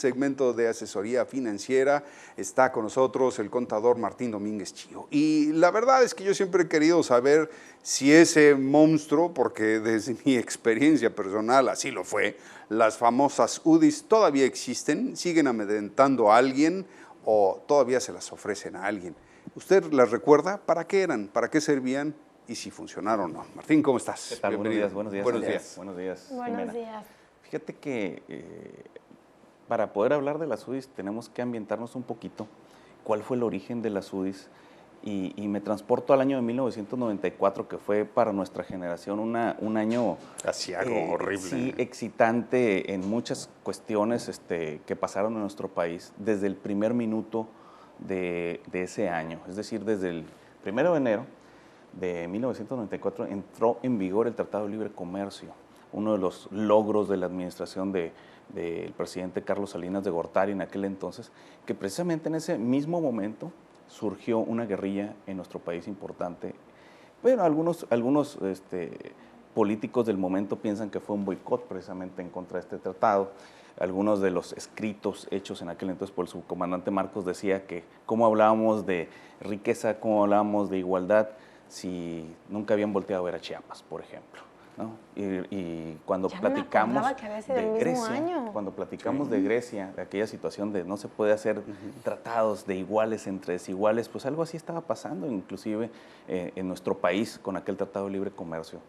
Segmento de asesoría financiera está con nosotros el contador Martín Domínguez Chío. Y la verdad es que yo siempre he querido saber si ese monstruo, porque desde mi experiencia personal así lo fue, las famosas UDIs todavía existen, siguen amedrentando a alguien o todavía se las ofrecen a alguien. ¿Usted las recuerda? ¿Para qué eran? ¿Para qué servían? Y si funcionaron o no. Martín, ¿cómo estás? ¿Qué tal? Bienvenido. Buenos días. Buenos días. Buenos días, Buenos Jimena. días. Fíjate que para poder hablar de las UDIs tenemos que ambientarnos un poquito. ¿Cuál fue el origen de las UDIs? Y me transporto al año de 1994, que fue para nuestra generación un año Así algo horrible. Sí, excitante en muchas cuestiones que pasaron en nuestro país desde el primer minuto de ese año. Es decir, desde el 1 de enero de 1994 entró en vigor el Tratado de Libre Comercio, uno de los logros de la administración del presidente Carlos Salinas de Gortari en aquel entonces, que precisamente en ese mismo momento surgió una guerrilla en nuestro país importante. Bueno, algunos políticos del momento piensan que fue un boicot precisamente en contra de este tratado. Algunos de los escritos hechos en aquel entonces por el subcomandante Marcos decía que cómo hablábamos de riqueza, cómo hablábamos de igualdad, si nunca habían volteado a ver a Chiapas, por ejemplo, ¿no? Y cuando platicamos de Grecia, de aquella situación de no se puede hacer tratados de iguales entre desiguales, pues algo así estaba pasando inclusive en nuestro país con aquel Tratado de Libre Comercio,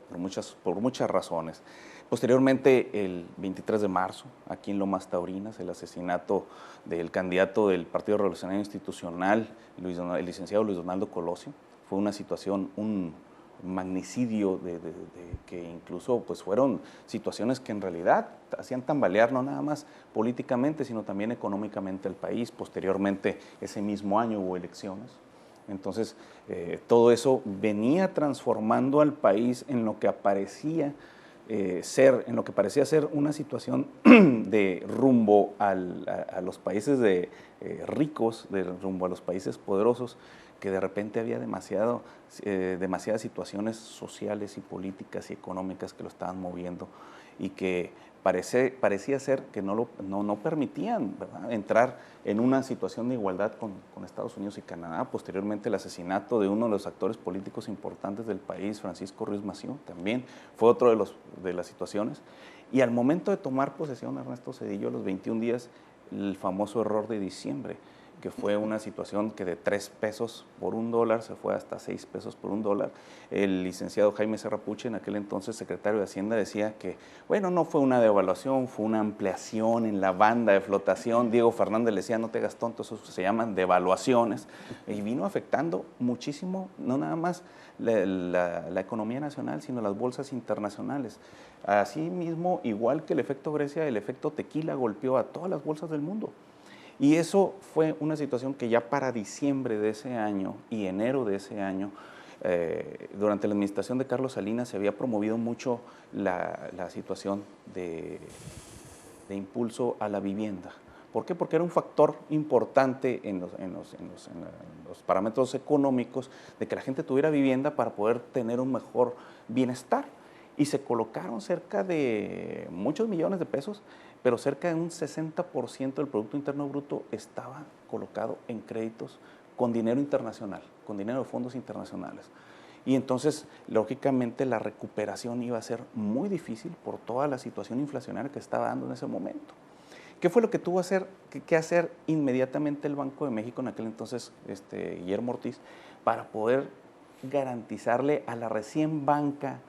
por muchas razones. Posteriormente, el 23 de marzo, aquí en Lomas Taurinas, el asesinato del candidato del Partido Revolucionario Institucional, el licenciado Luis Donaldo Colosio, fue una situación, un magnicidio que incluso pues fueron situaciones que en realidad hacían tambalear no nada más políticamente, sino también económicamente al país. Posteriormente, ese mismo año hubo elecciones. Entonces, todo eso venía transformando al país en lo que parecía ser una situación de rumbo a los países ricos, de rumbo a los países poderosos, que de repente había demasiadas situaciones sociales y políticas y económicas que lo estaban moviendo y que parecía ser que no permitían, ¿verdad?, entrar en una situación de igualdad con Estados Unidos y Canadá. Posteriormente, el asesinato de uno de los actores políticos importantes del país, Francisco Ruiz Massieu, también fue otro de las situaciones. Y al momento de tomar posesión, Ernesto Zedillo, a los 21 días, el famoso error de diciembre, que fue una situación que de 3 pesos por $1 se fue hasta 6 pesos por $1. El licenciado Jaime Serrapuche, en aquel entonces secretario de Hacienda, decía que, bueno, no fue una devaluación, fue una ampliación en la banda de flotación. Diego Fernández le decía, no te hagas tonto, eso se llaman devaluaciones. Y vino afectando muchísimo, no nada más la economía nacional, sino las bolsas internacionales. Asimismo, igual que el efecto Grecia, el efecto tequila golpeó a todas las bolsas del mundo. Y eso fue una situación que ya para diciembre de ese año y enero de ese año, durante la administración de Carlos Salinas, se había promovido mucho la situación de impulso a la vivienda. ¿Por qué? Porque era un factor importante en los parámetros económicos de que la gente tuviera vivienda para poder tener un mejor bienestar. Y se colocaron cerca de muchos millones de pesos, pero cerca de un 60% del Producto Interno Bruto estaba colocado en créditos con dinero internacional, con dinero de fondos internacionales. Y entonces, lógicamente, la recuperación iba a ser muy difícil por toda la situación inflacionaria que estaba dando en ese momento. ¿Qué fue lo que tuvo que hacer inmediatamente el Banco de México en aquel entonces, Guillermo Ortiz, para poder garantizarle a la recién banca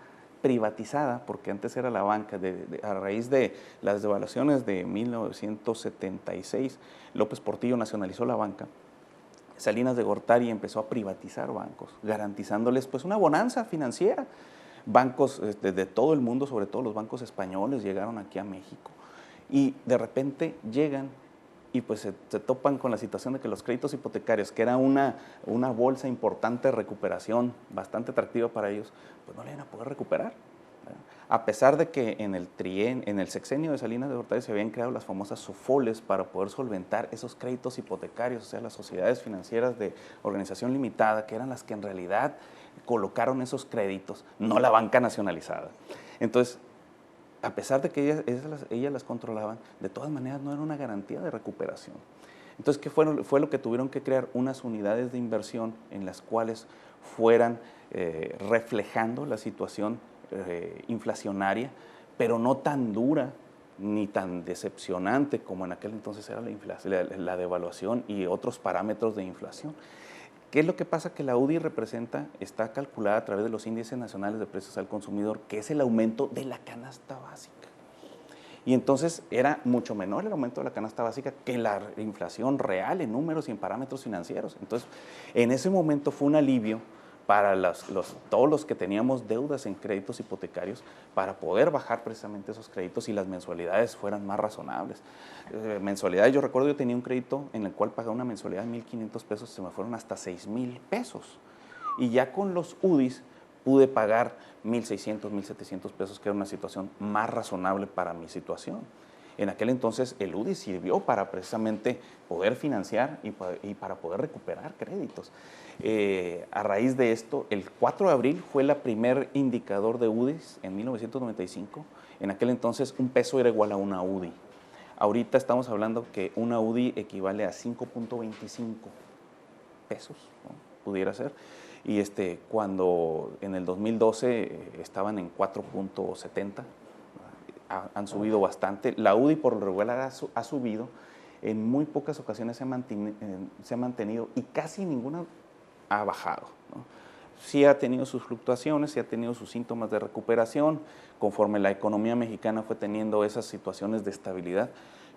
privatizada, porque antes era la banca, a raíz de las devaluaciones de 1976, López Portillo nacionalizó la banca, Salinas de Gortari empezó a privatizar bancos, garantizándoles pues una bonanza financiera. Bancos de todo el mundo, sobre todo los bancos españoles, llegaron aquí a México y de repente llegan y pues se topan con la situación de que los créditos hipotecarios, que era una bolsa importante de recuperación, bastante atractiva para ellos, pues no le iban a poder recuperar, ¿verdad? A pesar de que en el sexenio de Salinas de Gortari se habían creado las famosas SOFOLES para poder solventar esos créditos hipotecarios, o sea, las sociedades financieras de organización limitada, que eran las que en realidad colocaron esos créditos, no la banca nacionalizada. Entonces, a pesar de que ellas las controlaban, de todas maneras no era una garantía de recuperación. Entonces, ¿qué fue lo que tuvieron que crear? Unas unidades de inversión en las cuales fueran reflejando la situación inflacionaria, pero no tan dura ni tan decepcionante como en aquel entonces era la devaluación y otros parámetros de inflación. ¿Qué es lo que pasa? Que la UDI está calculada a través de los índices nacionales de precios al consumidor, que es el aumento de la canasta básica. Y entonces era mucho menor el aumento de la canasta básica que la inflación real en números y en parámetros financieros. Entonces, en ese momento fue un alivio para todos los que teníamos deudas en créditos hipotecarios para poder bajar precisamente esos créditos y las mensualidades fueran más razonables. Mensualidades, yo recuerdo, yo tenía un crédito en el cual pagaba una mensualidad de 1,500 pesos, se me fueron hasta 6,000 pesos. Y ya con los UDIs pude pagar 1,600, 1,700 pesos, que era una situación más razonable para mi situación. En aquel entonces el UDI sirvió para precisamente poder financiar y para poder recuperar créditos. A raíz de esto, el 4 de abril fue el primer indicador de UDIs en 1995. En aquel entonces un peso era igual a una UDI. Ahorita estamos hablando que una UDI equivale a 5.25 pesos, ¿no? Pudiera ser. Y cuando en el 2012 estaban en 4.70, han subido bastante. La UDI por lo regular ha subido, en muy pocas ocasiones se ha mantenido y casi ninguna ha bajado, ¿no? Sí ha tenido sus fluctuaciones, sí ha tenido sus síntomas de recuperación, conforme la economía mexicana fue teniendo esas situaciones de estabilidad,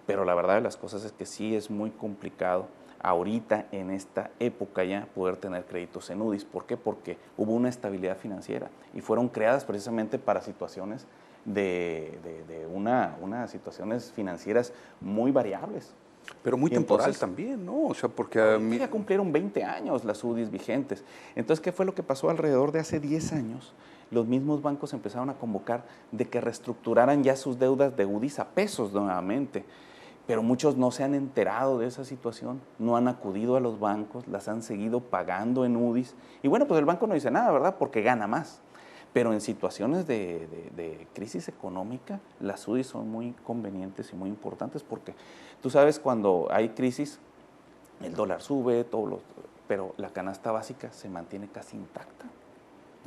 pero la verdad de las cosas es que sí es muy complicado ahorita, en esta época ya, poder tener créditos en UDIs. ¿Por qué? Porque hubo una estabilidad financiera y fueron creadas precisamente para situaciones de unas situaciones financieras muy variables. Pero muy Y temporal entonces, también, ¿no? O sea, porque a mí... ya cumplieron 20 años las UDIs vigentes. Entonces, ¿qué fue lo que pasó alrededor de hace 10 años? Los mismos bancos empezaron a convocar de que reestructuraran ya sus deudas de UDIs a pesos nuevamente. Pero muchos no se han enterado de esa situación, no han acudido a los bancos, las han seguido pagando en UDIs. Y bueno, pues el banco no dice nada, ¿verdad? Porque gana más. Pero en situaciones de crisis económica, las UDIs son muy convenientes y muy importantes porque tú sabes, cuando hay crisis, el dólar sube, pero la canasta básica se mantiene casi intacta.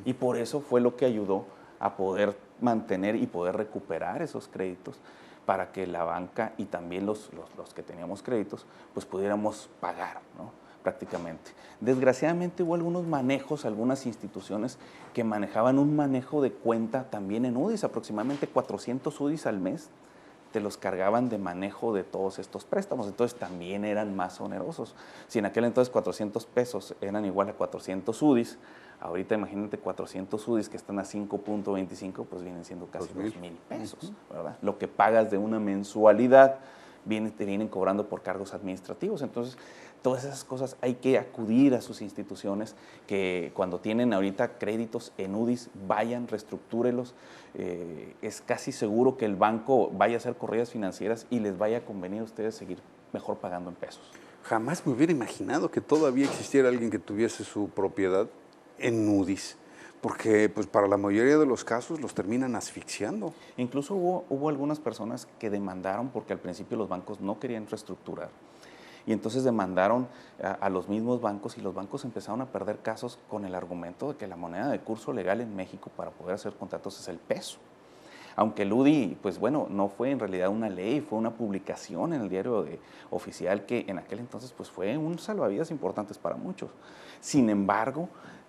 Y por eso fue lo que ayudó a poder mantener y poder recuperar esos créditos para que la banca y también los que teníamos créditos, pues pudiéramos pagar, ¿no? Prácticamente. Desgraciadamente hubo algunos manejos, algunas instituciones que manejaban un manejo de cuenta también en UDIs, aproximadamente 400 UDIs al mes, te los cargaban de manejo de todos estos préstamos, entonces también eran más onerosos. Si en aquel entonces 400 pesos eran igual a 400 UDIs, ahorita imagínate 400 UDIs que están a 5.25, pues vienen siendo casi 2,000 pesos, ¿verdad? Lo que pagas de una mensualidad, te vienen cobrando por cargos administrativos. Entonces, todas esas cosas hay que acudir a sus instituciones que cuando tienen ahorita créditos en UDIs, vayan, reestructúrelos. Es casi seguro que el banco vaya a hacer corridas financieras y les vaya a convenir a ustedes seguir mejor pagando en pesos. Jamás me hubiera imaginado que todavía existiera alguien que tuviese su propiedad en UDIs, porque pues para la mayoría de los casos los terminan asfixiando. Incluso hubo algunas personas que demandaron porque al principio los bancos no querían reestructurar. Y entonces demandaron a los mismos bancos y los bancos empezaron a perder casos con el argumento de que la moneda de curso legal en México para poder hacer contratos es el peso. Aunque el UDI, pues bueno, no fue en realidad una ley, fue una publicación en el diario oficial que en aquel entonces pues fue un salvavidas importantes para muchos. Sin embargo,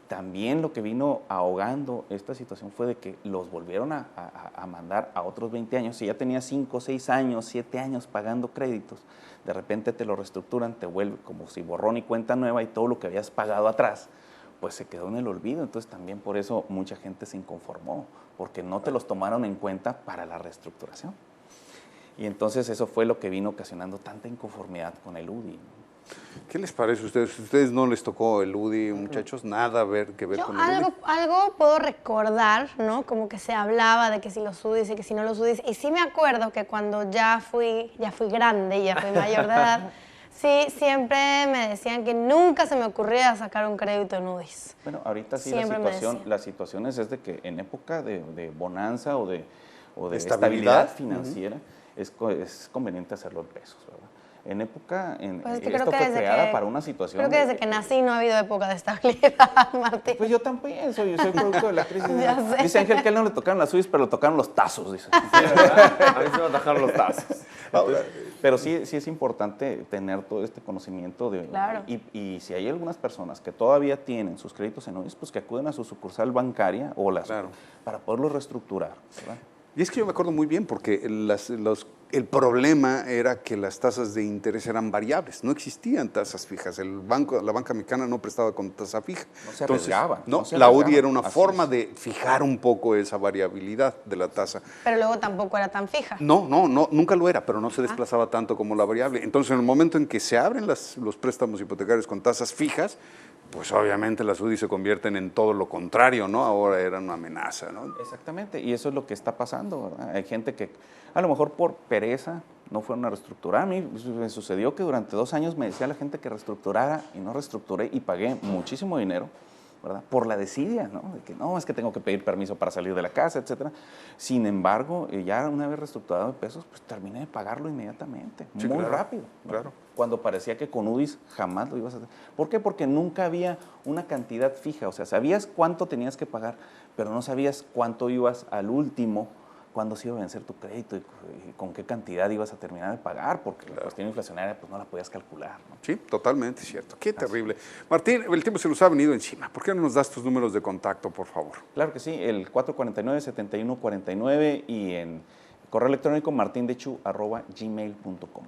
también lo que vino ahogando esta situación fue de que los volvieron a mandar a otros 20 años. Si ya tenías 5, 6 años, 7 años pagando créditos, de repente te lo reestructuran, te vuelve como si borrón y cuenta nueva y todo lo que habías pagado atrás, pues se quedó en el olvido. Entonces también por eso mucha gente se inconformó, porque no te los tomaron en cuenta para la reestructuración. Y entonces eso fue lo que vino ocasionando tanta inconformidad con el UDI. ¿Qué les parece a ustedes? ¿Ustedes no les tocó el UDI, muchachos? Nada que ver con el UDI. Algo puedo recordar, ¿no? Como que se hablaba de que si los UDIs y que si no los UDIs. Y sí me acuerdo que cuando ya fui grande, ya fui mayor de edad, sí, siempre me decían que nunca se me ocurría sacar un crédito en UDIs. Bueno, ahorita sí Siempre las situaciones es de que en época de bonanza o o de estabilidad estabilidad financiera, es conveniente hacerlo en pesos, ¿verdad? En época, Pues es que esto fue creada para una situación. Creo que desde que nací no ha habido época de estabilidad, Martín. Pues yo también soy producto de la crisis. Ya sé. Dice Ángel que a él no le tocaron las UIs, pero le tocaron los tazos, dice. Sí, ¿verdad? A mí se me atajaron los tazos. Ahora, Pero sí es importante tener todo este conocimiento de... Claro. Y si hay algunas personas que todavía tienen sus créditos en UIS, pues que acuden a su sucursal bancaria o Claro. para poderlos reestructurar, ¿verdad? y es que yo me acuerdo muy bien porque el problema era que las tasas de interés eran variables, no existían tasas fijas. La banca mexicana no prestaba con tasa fija. No se arriesgaban, No, no se la UDI arriesgaban. era una Así forma es. de fijar un poco esa variabilidad de la tasa. Pero luego tampoco era tan fija. No, nunca lo era, pero no se desplazaba tanto como la variable. Entonces, en el momento en que se abren los préstamos hipotecarios con tasas fijas, pues obviamente las UDI se convierten en todo lo contrario, ¿no? Ahora eran una amenaza, ¿no? Exactamente, y eso es lo que está pasando, ¿verdad? Hay gente que a lo mejor por pereza no fueron a reestructurar. A mí me sucedió que durante 2 años me decía la gente que reestructurara y no reestructuré y pagué muchísimo dinero, ¿verdad? Por la desidia, ¿no? De que no, es que tengo que pedir permiso para salir de la casa, etcétera. Sin embargo, ya una vez reestructurado en pesos, pues terminé de pagarlo inmediatamente, Sí, muy claro, rápido, ¿no? claro. Cuando parecía que con UDIs jamás lo ibas a hacer. ¿Por qué? Porque nunca había una cantidad fija, o sea, sabías cuánto tenías que pagar, pero no sabías cuánto ibas al último, cuándo se iba a vencer tu crédito y con qué cantidad ibas a terminar de pagar, porque la cuestión inflacionaria pues no la podías calcular, ¿no? Sí, totalmente cierto. Qué terrible. Martín, el tiempo se nos ha venido encima. ¿Por qué no nos das tus números de contacto, por favor? Claro que sí, el 449-7149 y en correo electrónico martindechu@gmail.com.